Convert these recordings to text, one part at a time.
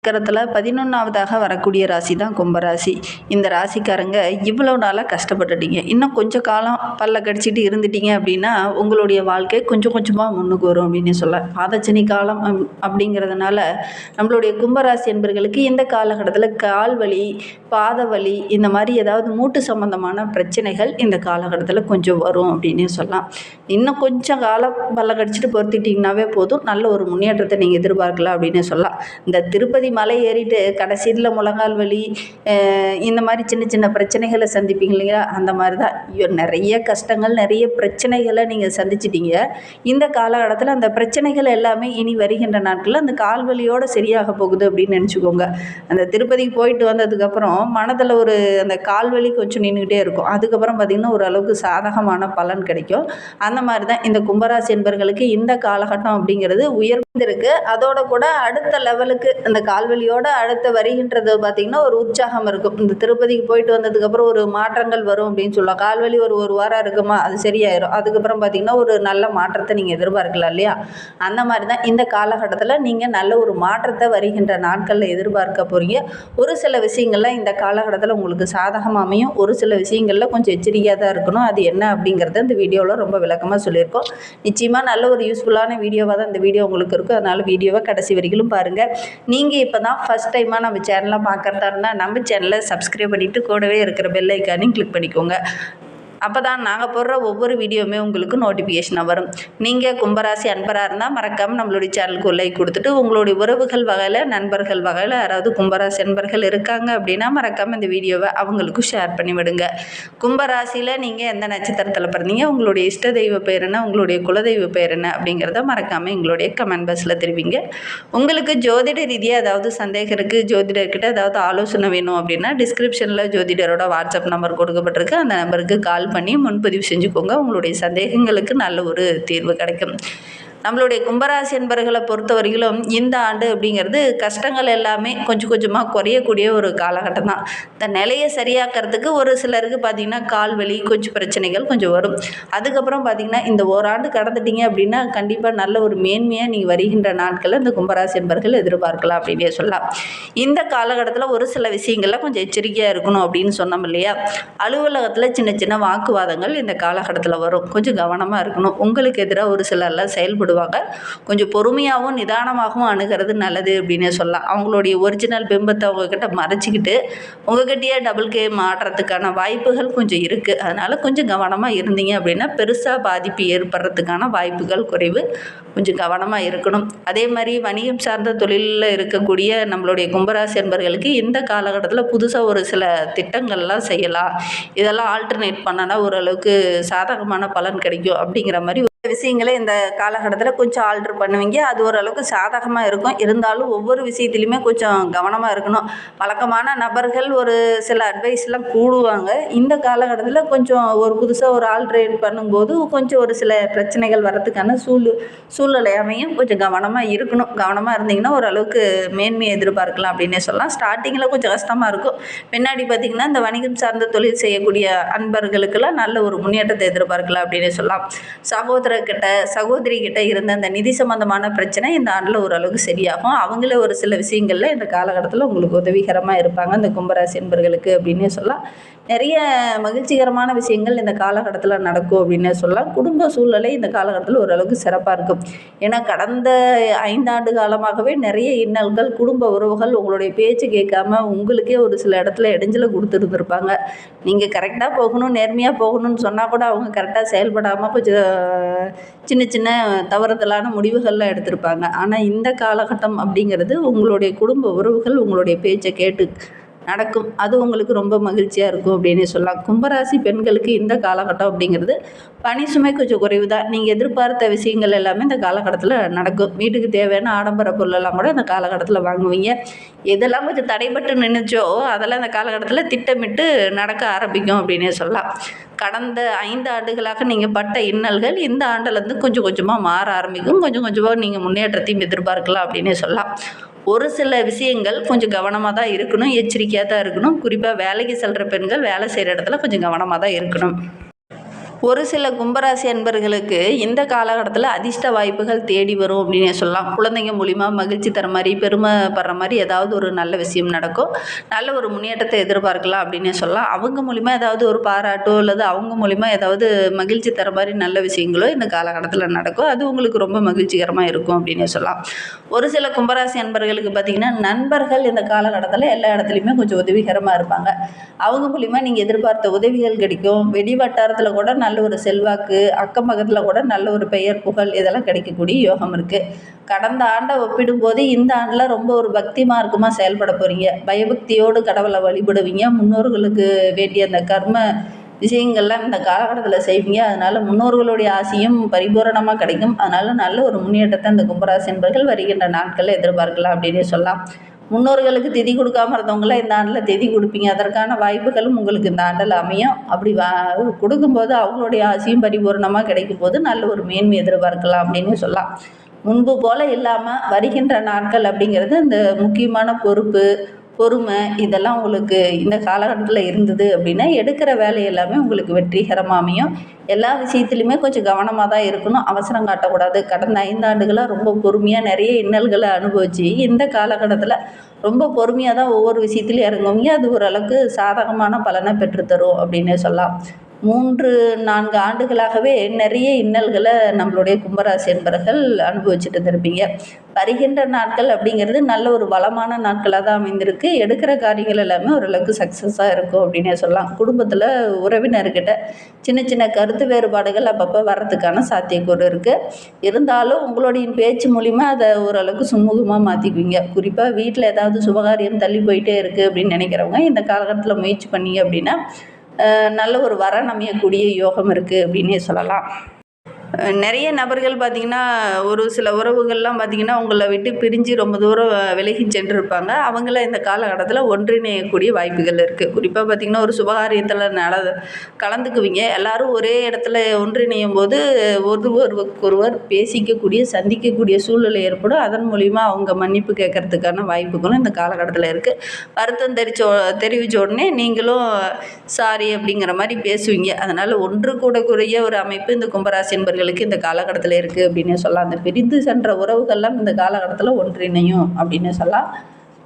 சக்கரத்தில் 11வதாக வரக்கூடிய ராசி தான் கும்பராசி. இந்த ராசிக்காரங்க இவ்வளோ நாளாக கஷ்டப்பட்டுட்டீங்க. இன்னும் கொஞ்சம் காலம் பல்ல கடிச்சிட்டு இருந்துட்டீங்க அப்படின்னா உங்களுடைய வாழ்க்கை கொஞ்சம் கொஞ்சமாக முன்னுக்கு வரும் அப்படின்னு சொல்லலாம். பாதச்சனி காலம் அப்படிங்கிறதுனால நம்மளுடைய கும்பராசி என்பர்களுக்கு இந்த காலகட்டத்தில் கால் வலி, பாத வலி, இந்த மாதிரி ஏதாவது மூட்டு சம்பந்தமான பிரச்சனைகள் இந்த காலகட்டத்தில் கொஞ்சம் வரும் அப்படின்னு சொல்லலாம். இன்னும் கொஞ்சம் காலம் பல்ல கடிச்சிட்டு பொறுத்திட்டிங்கனாவே போதும், நல்ல ஒரு முன்னேற்றத்தை நீங்கள் எதிர்பார்க்கலாம் அப்படின்னு சொல்லலாம். இந்த திருப்பதி மலை ஏறிட்டு கடைசியில் முழங்கால் வலி, இந்த மாதிரி சின்ன சின்ன பிரச்சனைகளை சந்திப்பீங்க இல்லையா, அந்த மாதிரி தான் நிறைய கஷ்டங்கள், நிறைய பிரச்சனைகளை நீங்கள் சந்திச்சிட்டீங்க. இந்த காலகட்டத்தில் அந்த பிரச்சனைகள் எல்லாமே இனி வருகின்ற நாட்களில் அந்த கால்வலியோடு சரியாக போகுது அப்படின்னு நினச்சிக்கோங்க. அந்த திருப்பதிக்கு போயிட்டு வந்ததுக்கப்புறம் மனதில் ஒரு அந்த கால்வலி கொஞ்சம் நின்றுக்கிட்டே இருக்கும். அதுக்கப்புறம் பார்த்திங்கன்னா ஓரளவுக்கு சாதகமான பலன் கிடைக்கும். அந்த மாதிரி தான் இந்த கும்பராசி என்பர்களுக்கு இந்த காலகட்டம் அப்படிங்கிறது உயர்ந்திருக்கு. அதோட கூட அடுத்த லெவலுக்கு அந்த கால்வலியோட அடுத்த வருகின்றது பார்த்திங்கன்னா ஒரு உற்சாகம் இருக்கும். இந்த திருப்பதிக்கு போயிட்டு வந்ததுக்கப்புறம் ஒரு மாற்றங்கள் வரும் அப்படின்னு சொல்லலாம். கால்வலி ஒரு வாரம் இருக்குமா, அது சரியாயிரும். அதுக்கப்புறம் பார்த்திங்கன்னா ஒரு நல்ல மாற்றத்தை நீங்கள் எதிர்பார்க்கலாம் இல்லையா. அந்த மாதிரி தான் இந்த காலகட்டத்தில் நீங்கள் நல்ல ஒரு மாற்றத்தை வருகின்ற நாட்களில் எதிர்பார்க்க போகிறீங்க. ஒரு சில விஷயங்கள்லாம் இந்த காலகட்டத்தில் உங்களுக்கு சாதகமாக அமையும். ஒரு சில விஷயங்களில் கொஞ்சம் எச்சரிக்கையாக தான் இருக்கணும். அது என்ன அப்படிங்கிறத இந்த வீடியோவில் ரொம்ப விளக்கமாக சொல்லியிருக்கோம். நிச்சயமாக நல்ல ஒரு யூஸ்ஃபுல்லான வீடியோவாக தான் இந்த வீடியோ உங்களுக்கு இருக்கும். அதனால் வீடியோவை கடைசி வரைக்கும் பாருங்கள். நீங்கள் இப்போ தான் ஃபஸ்ட் டைமாக நம்ம சேனலை பார்க்குறதா இருந்தால் நம்ம சேனலை சப்ஸ்கிரைப் பண்ணிவிட்டு கூடவே இருக்கிற பெல் ஐக்கானையும் கிளிக் பண்ணிக்கோங்க. அப்போ தான் நாங்கள் போடுற ஒவ்வொரு வீடியோவுமே உங்களுக்கு நோட்டிஃபிகேஷனாக வரும். நீங்கள் கும்பராசி அன்பராக இருந்தால் மறக்காமல் நம்மளுடைய சேனலுக்கு ஒரு லைக் கொடுத்துட்டு, உங்களுடைய உறவுகள் வகையில், நண்பர்கள் வகையில் யாராவது கும்பராசி அன்பர்கள் இருக்காங்க அப்படின்னா மறக்காமல் இந்த வீடியோவை அவங்களுக்கும் ஷேர் பண்ணி விடுங்க. கும்பராசியில் நீங்கள் எந்த நட்சத்திரத்தில் பிறந்தீங்க, உங்களுடைய இஷ்ட தெய்வ பேர் என்ன, உங்களுடைய குலதெய்வ பேர் என்ன அப்படிங்கிறத மறக்காமல் எங்களுடைய கமெண்ட் பாக்ஸில் தெரிவிங்க. உங்களுக்கு ஜோதிட ரீதியாக ஏதாவது சந்தேகம் இருக்குது, ஜோதிடர்கிட்ட ஏதாவது ஆலோசனை வேணும் அப்படின்னா டிஸ்கிரிப்ஷனில் ஜோதிடரோட வாட்ஸ்அப் நம்பர் கொடுக்கப்பட்டிருக்கு. அந்த நம்பருக்கு கால் பண்ணி முன்பதிவு செஞ்சுக்கோங்க. உங்களுடைய சந்தேகங்களுக்கு நல்ல ஒரு தீர்வு கிடைக்கும். நம்மளுடைய கும்பராசி என்பர்களை பொறுத்தவரையிலும் இந்த ஆண்டு அப்படிங்கிறது கஷ்டங்கள் எல்லாமே கொஞ்சம் கொஞ்சமாக குறையக்கூடிய ஒரு காலகட்டம் தான். இந்த நிலையை சரியாக்கிறதுக்கு ஒரு சிலருக்கு பார்த்திங்கன்னா கால்வலி கொஞ்சம் பிரச்சனைகள் கொஞ்சம் வரும். அதுக்கப்புறம் பார்த்திங்கன்னா இந்த ஓராண்டு கடந்துட்டீங்க அப்படின்னா கண்டிப்பாக நல்ல ஒரு மேன்மையாக நீங்கள் வருகின்ற நாட்களில் இந்த கும்பராசி என்பர்கள் எதிர்பார்க்கலாம் அப்படின்னே சொல்லலாம். இந்த காலகட்டத்தில் ஒரு சில விஷயங்களில் கொஞ்சம் எச்சரிக்கையாக இருக்கணும் அப்படின்னு சொன்னோம் இல்லையா. அலுவலகத்தில் சின்ன சின்ன வாக்குவாதங்கள் இந்த காலகட்டத்தில் வரும். கொஞ்சம் கவனமாக இருக்கணும். உங்களுக்கு எதிராக ஒரு சிலர்லாம் செயல்படுவாங்க. கொஞ்சம் பொறுமையாகவும் நிதானமாகவும் அணுகிறது நல்லது அப்படின்னு சொல்லலாம். அவங்களுடைய ஒரிஜினல் பிம்பத்தை அவங்கக்கிட்ட மறைச்சிக்கிட்டு உங்ககிட்டயே டபுள் கேம் ஆடுறதுக்கான வாய்ப்புகள் கொஞ்சம் இருக்குது. அதனால் கொஞ்சம் கவனமாக இருந்தீங்க அப்படின்னா பெருசாக பாதிப்பு ஏற்படுறதுக்கான வாய்ப்புகள் குறைவு. கொஞ்சம் கவனமாக இருக்கணும். அதே மாதிரி வணிகம் சார்ந்த தொழிலில் இருக்கக்கூடிய நம்மளுடைய கும்பராசி என்பர்களுக்கு இந்த காலகட்டத்தில் புதுசாக ஒரு சில திட்டங்கள்லாம் செய்யலாம். இதெல்லாம் ஆல்டர்னேட் பண்ணனா ஓரளவுக்கு சாதகமான பலன் கிடைக்கும் அப்படிங்கிற மாதிரி விஷயங்களை இந்த காலகட்டத்தில் கொஞ்சம் ஆல்ட்ரு பண்ணுவீங்க. அது ஓரளவுக்கு சாதகமாக இருக்கும். இருந்தாலும் ஒவ்வொரு விஷயத்துலையுமே கொஞ்சம் கவனமாக இருக்கணும். வழக்கமான நபர்கள் ஒரு சில அட்வைஸ்லாம் கூடுவாங்க. இந்த காலகட்டத்தில் கொஞ்சம் ஒரு புதுசாக ஒரு ஆல்ட்ரேட் பண்ணும்போது கொஞ்சம் ஒரு சில பிரச்சனைகள் வரத்துக்கான சூழ்நிலை அமையும். கொஞ்சம் கவனமாக இருக்கணும். கவனமாக இருந்தீங்கன்னா ஓரளவுக்கு மேன்மையை எதிர்பார்க்கலாம் அப்படின்னே சொல்லலாம். ஸ்டார்டிங்கில் கொஞ்சம் கஷ்டமாக இருக்கும். பின்னாடி பார்த்திங்கன்னா இந்த வணிகம் சார்ந்த தொழில் செய்யக்கூடிய அன்பர்களுக்கெல்லாம் நல்ல ஒரு முன்னேற்றத்தை எதிர்பார்க்கலாம் அப்படின்னே சொல்லலாம். சகோதரி கிட்ட இருந்த அந்த நிதி சம்பந்தமான பிரச்சனை இந்த ஆண்டில் ஓரளவுக்கு சரியாகும். அவங்களே ஒரு சில விஷயங்களில் இந்த காலகட்டத்தில் உங்களுக்கு உதவிகரமாக இருப்பாங்க இந்த கும்பராசி என்பர்களுக்கு அப்படின்னே சொல்லலாம். நிறைய மகிழ்ச்சிகரமான விஷயங்கள் இந்த காலகட்டத்தில் நடக்கும் அப்படின்னே சொல்லலாம். குடும்ப சூழ்நிலை இந்த காலகட்டத்தில் ஓரளவுக்கு சிறப்பாக இருக்கும். ஏன்னா கடந்த 5 ஆண்டு காலமாகவே நிறைய இன்னல்கள், குடும்ப உறவுகள் உங்களுடைய பேச்சு கேட்காம உங்களுக்கே ஒரு சில இடத்துல இடைஞ்சலை கொடுத்துருந்துருப்பாங்க. நீங்கள் கரெக்டாக போகணும், நேர்மையாக போகணும்னு சொன்னால் கூட அவங்க கரெக்டாக செயல்படாமல் கொஞ்சம் சின்ன சின்ன தவறுதலான முடிவுகள்லாம் எடுத்திருப்பாங்க. ஆனால் இந்த காலகட்டம் அப்படிங்கிறது உங்களுடைய குடும்ப உறவுகள் உங்களுடைய பேச்சை கேட்டு நடக்கும். அது உங்களுக்கு ரொம்ப மகிழ்ச்சியாக இருக்கும் அப்படின்னு சொல்லலாம். கும்பராசி பெண்களுக்கு இந்த காலகட்டம் அப்படிங்கிறது பணி சுமை கொஞ்சம் குறைவு தான். நீங்கள் எதிர்பார்த்த விஷயங்கள் எல்லாமே இந்த காலகட்டத்தில் நடக்கும். வீட்டுக்கு தேவையான ஆடம்பர பொருளெல்லாம் கூட இந்த காலகட்டத்தில் வாங்குவீங்க. எதெல்லாம் கொஞ்சம் தடைப்பட்டு நின்றுச்சோ அதெல்லாம் இந்த காலகட்டத்தில் திட்டமிட்டு நடக்க ஆரம்பிக்கும் அப்படின்னே சொல்லலாம். கடந்த 5 ஆண்டுகளாக நீங்கள் பட்ட இன்னல்கள் இந்த ஆண்டிலேருந்து கொஞ்சம் கொஞ்சமாக மாற ஆரம்பிக்கும். கொஞ்சம் கொஞ்சமாக நீங்கள் முன்னேற்றத்தையும் எதிர்பார்க்கலாம் அப்படின்னே சொல்லலாம். ஒரு சில விஷயங்கள் கொஞ்சம் கவனமாக தான் இருக்கணும், எச்சரிக்கையாக தான் இருக்கணும். குறிப்பாக வேலைக்கு செல்கிற பெண்கள் வேலை செய்கிற இடத்துல கொஞ்சம் கவனமாக தான் இருக்கணும். ஒரு சில கும்பராசி அன்பர்களுக்கு இந்த காலகட்டத்தில் அதிர்ஷ்ட வாய்ப்புகள் தேடி வரும் அப்படின்னே சொல்லலாம். குழந்தைங்க மூலிமா மகிழ்ச்சி தர மாதிரி, பெருமைப்படுற மாதிரி ஏதாவது ஒரு நல்ல விஷயம் நடக்கும். நல்ல ஒரு முன்னேற்றத்தை எதிர்பார்க்கலாம் அப்படின்னே சொல்லலாம். அவங்க மூலிமா ஏதாவது ஒரு பாராட்டோ அல்லது அவங்க மூலிமா ஏதாவது மகிழ்ச்சி தர மாதிரி நல்ல விஷயங்களோ இந்த காலகட்டத்தில் நடக்கும். அது உங்களுக்கு ரொம்ப மகிழ்ச்சிகரமாக இருக்கும் அப்படின்னே சொல்லலாம். ஒரு சில கும்பராசி அன்பர்களுக்கு பார்த்திங்கன்னா, நண்பர்கள் இந்த காலகட்டத்தில் எல்லா இடத்துலையுமே கொஞ்சம் உதவிகரமாக இருப்பாங்க. அவங்க மூலிமா நீங்கள் எதிர்பார்த்த உதவிகள் கிடைக்கும். வெளி வட்டாரத்தில் கூட நல்ல ஒரு செல்வாக்கு, அக்கம் பக்கத்தில் கூட நல்ல ஒரு பெயர் புகழ் இதெல்லாம் கிடைக்கக்கூடிய யோகம் இருக்குது. கடந்த ஆண்டை ஒப்பிடும்போது இந்த ஆண்டில் ரொம்ப ஒரு பக்தி மார்க்கமாக செயல்பட போகிறீங்க. பயபக்தியோடு கடவுளை வழிபடுவீங்க. முன்னோர்களுக்கு வேண்டிய அந்த கர்ம விஷயங்கள்லாம் இந்த காலகட்டத்தில் செய்வீங்க. அதனால் முன்னோர்களுடைய ஆசையும் பரிபூரணமாக கிடைக்கும். அதனால் நல்ல ஒரு முன்னேற்றத்தை இந்த கும்பராசி என்பர்கள் வருகின்ற நாட்களில் எதிர்பார்க்கலாம் அப்படின்னே சொல்லலாம். முன்னோர்களுக்கு திதி கொடுக்காம இருந்தவங்களாம் இந்த ஆண்டில் திதி கொடுப்பீங்க. அதற்கான வாய்ப்புகளும் உங்களுக்கு இந்த ஆண்டில் அமையும். அப்படி கொடுக்கும்போது அவங்களுடைய ஆசையும் பரிபூர்ணமாக கிடைக்கும் போது நல்ல ஒரு மேன்மை எதிர்பார்க்கலாம் அப்படின்னு சொல்லலாம். முன்பு போல் இல்லாமல் வருகின்ற நாட்கள் அப்படிங்கிறது இந்த முக்கியமான பொறுப்பு, பொறுமை இதெல்லாம் உங்களுக்கு இந்த காலகட்டத்தில் இருந்தது அப்படின்னா எடுக்கிற வேலை எல்லாமே உங்களுக்கு வெற்றிகரமாக அமையும். எல்லா விஷயத்துலையுமே கொஞ்சம் கவனமாக தான் இருக்கணும். அவசரம் காட்டக்கூடாது. கடந்த 5 ஆண்டுகளாக ரொம்ப பொறுமையாக நிறைய இன்னல்களை அனுபவிச்சு இந்த காலகட்டத்தில் ரொம்ப பொறுமையாக தான் ஒவ்வொரு விஷயத்துலையும் இறங்குவீங்க. அது ஓரளவுக்கு சாதகமான பலனை பெற்றுத்தரும் அப்படின்னே சொல்லலாம். 3, 4 ஆண்டுகளாகவே நிறைய இன்னல்களை நம்மளுடைய கும்பராசி என்பர்கள் அனுபவிச்சுட்டு இருந்திருப்பீங்க. வருகின்ற நாட்கள் அப்படிங்கிறது நல்ல ஒரு வளமான நாட்களாக தான் அமைந்திருக்கு. எடுக்கிற காரியங்கள் எல்லாமே ஓரளவுக்கு சக்ஸஸாக இருக்கும் அப்படின்னே சொல்லலாம். குடும்பத்தில் உறவினர்கிட்ட சின்ன சின்ன கருத்து வேறுபாடுகள் அப்பப்போ வர்றதுக்கான சாத்தியக்கூறு இருக்குது. இருந்தாலும் உங்களுடைய பேச்சு மூலிமா அதை ஓரளவுக்கு சுமூகமாக மாற்றிக்குவீங்க. குறிப்பாக வீட்டில் ஏதாவது சுபகாரியம் தள்ளி போயிட்டே இருக்குது அப்படின்னு நினைக்கிறவங்க இந்த காலகட்டத்தில் முயற்சி பண்ணீங்க அப்படின்னா நல்ல ஒரு வரன் அமையக்கூடிய யோகம் இருக்குது அப்படின்னே சொல்லலாம். நிறைய நபர்கள் பார்த்திங்கன்னா, ஒரு சில உறவுகள்லாம் பார்த்திங்கன்னா உங்களை விட்டு பிரிஞ்சு ரொம்ப தூரம் விலகி சென்றிருப்பாங்க. அவங்கள இந்த காலகட்டத்தில் ஒன்றிணையக்கூடிய வாய்ப்புகள் இருக்குது. குறிப்பாக பார்த்திங்கன்னா, ஒரு சுபகாரியத்தில் கலந்துக்குவீங்க. எல்லோரும் ஒரே இடத்துல ஒன்றிணையும் போது ஒருவருக்கொருவர் பேசிக்கக்கூடிய, சந்திக்கக்கூடிய சூழ்நிலை ஏற்படும். அதன் மூலிமா அவங்க மன்னிப்பு கேட்கறதுக்கான வாய்ப்புகளும் இந்த காலகட்டத்தில் இருக்குது. வருத்தம் தெரிவித்த உடனே நீங்களும் சாரி அப்படிங்கிற மாதிரி பேசுவீங்க. அதனால் ஒன்று கூடக்கூடிய ஒரு அமைப்பு இந்த கும்பராசி என்பர்கள் இந்த காலகட்டத்தில் இருக்குது அப்படின்னு சொல்லலாம். அந்த பிரிந்து சென்ற உறவுகள்லாம் இந்த காலகட்டத்தில் ஒன்றிணையும் அப்படின்னு சொல்லலாம்.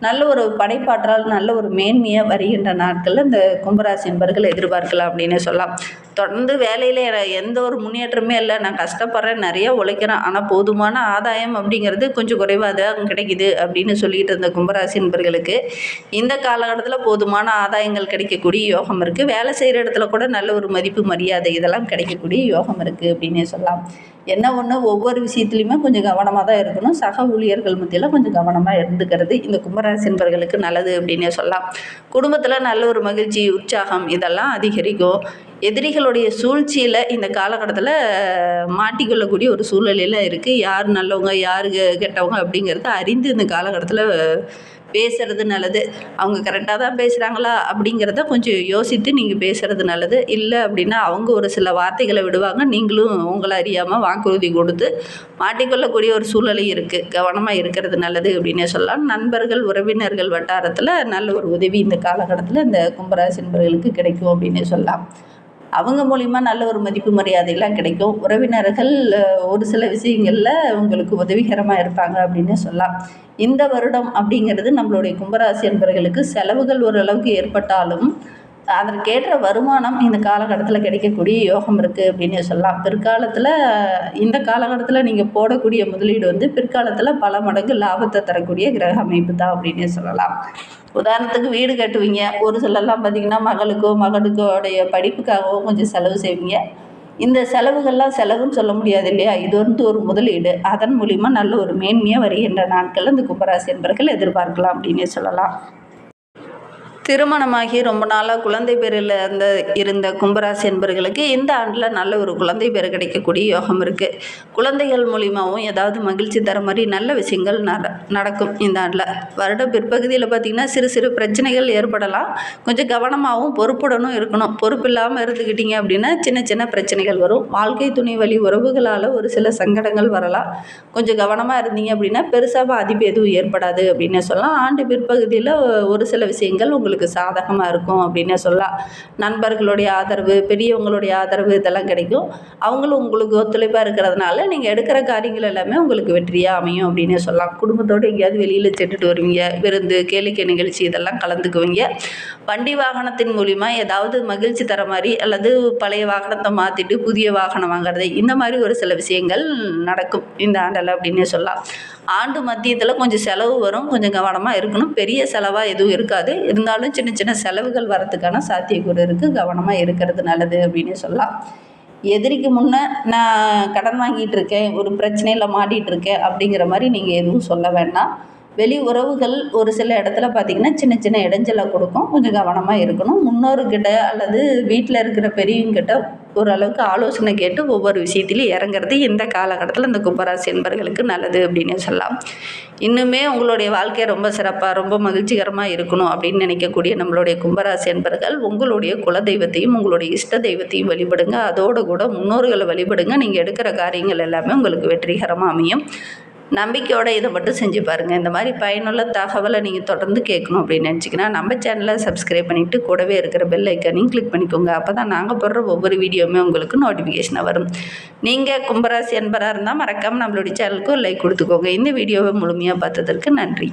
நல்ல ஒரு படைப்பாற்றல், நல்ல ஒரு மேன்மையை வருகின்ற நாட்களில் இந்த கும்பராசி என்பர்கள் எதிர்பார்க்கலாம் அப்படின்னு சொல்லலாம். தொடர்ந்து வேலையில் எந்த ஒரு முன்னேற்றமே இல்லை, நான் கஷ்டப்படுறேன், நிறைய உழைக்கிறேன், ஆனால் போதுமான ஆதாயம் அப்படிங்கிறது கொஞ்சம் குறைவாக தான் கிடைக்குது அப்படின்னு சொல்லிட்டு இருந்த கும்பராசி என்பர்களுக்கு இந்த காலகட்டத்தில் போதுமான ஆதாயங்கள் கிடைக்கக்கூடிய யோகம் இருக்குது. வேலை செய்கிற இடத்துல கூட நல்ல ஒரு மதிப்பு, மரியாதை இதெல்லாம் கிடைக்கக்கூடிய யோகம் இருக்குது அப்படின்னே சொல்லலாம். என்ன ஒன்று, ஒவ்வொரு விஷயத்துலையுமே கொஞ்சம் கவனமாக தான் இருக்கணும். சக ஊழியர்கள் மத்தியில் கொஞ்சம் கவனமாக இருந்துக்கிறது இந்த கும்பராசி என்பர்களுக்கு நல்லது அப்படின்னே சொல்லலாம். குடும்பத்தில் நல்ல ஒரு மகிழ்ச்சி, உற்சாகம் இதெல்லாம் அதிகரிக்கும். எதிரிகளுடைய சூழ்ச்சியில் இந்த காலகட்டத்தில் மாட்டிக்கொள்ளக்கூடிய ஒரு சூழ்நிலையில் இருக்குது. யார் நல்லவங்க, யார் கெட்டவங்க அப்படிங்கிறத அறிந்து இந்த காலகட்டத்தில் பேசுகிறது நல்லது. அவங்க கரெக்டாக தான் பேசுகிறாங்களா அப்படிங்கிறத கொஞ்சம் யோசித்து நீங்கள் பேசுகிறது நல்லது. இல்லை அப்படின்னா அவங்க ஒரு சில வார்த்தைகளை விடுவாங்க, நீங்களும் உங்களை அறியாமல் வாக்குறுதி கொடுத்து மாட்டிக்கொள்ளக்கூடிய ஒரு சூழ்நிலை இருக்குது. கவனமாக இருக்கிறது நல்லது அப்படின்னே சொல்லலாம். நண்பர்கள், உறவினர்கள் வட்டாரத்தில் நல்ல ஒரு உதவி இந்த காலகட்டத்தில் இந்த கும்பராசி என்பவர்களுக்கு கிடைக்கும் அப்படின்னே சொல்லலாம். அவங்க மூலிமா நல்ல ஒரு மதிப்பு மரியாதைலாம் கிடைக்கும். உறவினர்கள் ஒரு சில விஷயங்களில் உங்களுக்கு உதவிகரமாக இருப்பாங்க அப்படின்னு சொல்லலாம். இந்த வருடம் அப்படிங்கிறது நம்மளுடைய கும்பராசி என்பவர்களுக்கு செலவுகள் ஓரளவுக்கு ஏற்பட்டாலும் அதற்கேற்ற வருமானம் இந்த காலகட்டத்தில் கிடைக்கக்கூடிய யோகம் இருக்குது அப்படின்னு சொல்லலாம். பிற்காலத்தில் இந்த காலகட்டத்தில் நீங்கள் போடக்கூடிய முதலீடு பிற்காலத்தில் பல மடங்கு லாபத்தை தரக்கூடிய கிரக அமைப்பு தான் அப்படின்னு சொல்லலாம். உதாரணத்துக்கு வீடு கட்டுவீங்க. ஒரு சிலர்லாம் பார்த்திங்கன்னா மகளுக்கோ மகனுக்கோடைய படிப்புக்காகவோ கொஞ்சம் செலவு செய்வீங்க. இந்த செலவுகள்லாம் செலவுன்னு சொல்ல முடியாது இல்லையா? இது ஒரு முதலீடு. அதன் மூலிமா நல்ல ஒரு மேன்மையாக வருகின்ற நாட்களில் இந்த கும்பராசி என்பவர்கள் எதிர்பார்க்கலாம் அப்படின்னே சொல்லலாம். திருமணமாகி ரொம்ப நாளாக குழந்தை பேரில் இருந்த கும்பராசி என்பவர்களுக்கு இந்த ஆண்டில் நல்ல ஒரு குழந்தை பேர் கிடைக்கக்கூடிய யோகம் இருக்குது. குழந்தைகள் மூலிமாவும் ஏதாவது மகிழ்ச்சி தர மாதிரி நல்ல விஷயங்கள் நடக்கும் இந்த ஆண்டில். வருட பிற்பகுதியில் பார்த்திங்கன்னா சிறு சிறு பிரச்சனைகள் ஏற்படலாம். கொஞ்சம் கவனமாகவும் பொறுப்புடனும் இருக்கணும். பொறுப்பு இல்லாமல் இருந்துக்கிட்டீங்க அப்படின்னா சின்ன சின்ன பிரச்சனைகள் வரும். வாழ்க்கை துணை வழி உறவுகளால் ஒரு சில சங்கடங்கள் வரலாம். கொஞ்சம் கவனமாக இருந்தீங்க அப்படின்னா பெருசாக பாதிப்பு எதுவும் ஏற்படாது அப்படின்னு சொல்லலாம். ஆண்டு பிற்பகுதியில் ஒரு சில விஷயங்கள் உங்களுக்கு உங்களுக்கு சாதகமாக இருக்கும் அப்படின்னே சொல்லலாம். நண்பர்களுடைய ஆதரவு, பெரியவங்களுடைய ஆதரவு இதெல்லாம் கிடைக்கும். அவங்களும் உங்களுக்கு ஒத்துழைப்பாக இருக்கிறதுனால நீங்கள் எடுக்கிற காரியங்கள் எல்லாமே உங்களுக்கு வெற்றியாக அமையும் அப்படின்னே சொல்லலாம். குடும்பத்தோடு எங்கேயாவது வெளியில் சென்றுட்டு வருவீங்க, விருந்து, கேளிக்கை நிகழ்ச்சி இதெல்லாம் கலந்துக்குவீங்க. வண்டி வாகனத்தின் மூலிமா ஏதாவது மகிழ்ச்சி தர மாதிரி அல்லது பழைய வாகனத்தை மாற்றிட்டு புதிய வாகனம் வாங்குறது, இந்த மாதிரி ஒரு சில விஷயங்கள் நடக்கும் இந்த ஆண்டில் அப்படின்னே சொல்லலாம். ஆண்டு மத்தியத்தில் கொஞ்சம் செலவு வரும், கொஞ்சம் கவனமாக இருக்கணும். பெரிய செலவாக எதுவும் இருக்காது, இருந்தாலும் சின்ன சின்ன செலவுகள் வரதுக்கான சாத்தியக்கூறு இருக்குது. கவனமாக இருக்கிறது நல்லது அப்படின்னே சொல்லலாம். எதிரிக்கு முன்னே நான் கடன் வாங்கிட்டு இருக்கேன், ஒரு பிரச்சனையில் மாட்டிகிட்டு இருக்கேன் அப்படிங்கிற மாதிரி நீங்கள் எதுவும் சொல்ல வேண்டாம். வெளி உறவுகள் ஒரு சில இடத்துல பார்த்திங்கன்னா சின்ன சின்ன இடைஞ்சலை கொடுக்கும், கொஞ்சம் கவனமாக இருக்கணும். முன்னோர்கிட்ட அல்லது வீட்டில் இருக்கிற பெரியவங்கிட்ட ஓரளவுக்கு ஆலோசனை கேட்டு ஒவ்வொரு விஷயத்திலையும் இறங்குறது இந்த காலகட்டத்தில் இந்த கும்பராசி என்பர்களுக்கு நல்லது அப்படின்னு சொல்லலாம். இன்னுமே உங்களுடைய வாழ்க்கையை ரொம்ப சிறப்பாக ரொம்ப மகிழ்ச்சிகரமாக இருக்கணும் அப்படின்னு நினைக்கக்கூடிய நம்மளுடைய கும்பராசி என்பர்கள் உங்களுடைய குலதெய்வத்தையும் உங்களுடைய இஷ்ட தெய்வத்தையும் வழிபடுங்க. அதோடு கூட முன்னோர்களை வழிபடுங்க. நீங்கள் எடுக்கிற காரியங்கள் எல்லாமே உங்களுக்கு வெற்றிகரமாக அமையும். நம்பிக்கையோடு இதை மட்டும் செஞ்சு பாருங்கள். இந்த மாதிரி பயனுள்ள தகவலை நீங்கள் தொடர்ந்து கேட்கணும் அப்படின்னு நினச்சிங்கன்னா நம்ம சேனலை சப்ஸ்கிரைப் பண்ணிவிட்டு கூடவே இருக்கிற பெல் ஐக்கானையும் கிளிக் பண்ணிக்கோங்க. அப்போ தான் நாங்கள் போடுற ஒவ்வொரு வீடியோவுமே உங்களுக்கு நோட்டிஃபிகேஷனாக வரும். நீங்கள் கும்பராசி என்பராக இருந்தால் மறக்காமல் நம்மளுடைய சேனலுக்கு லைக் கொடுத்துக்கோங்க. இந்த வீடியோவை முழுமையாக பார்த்ததற்கு நன்றி.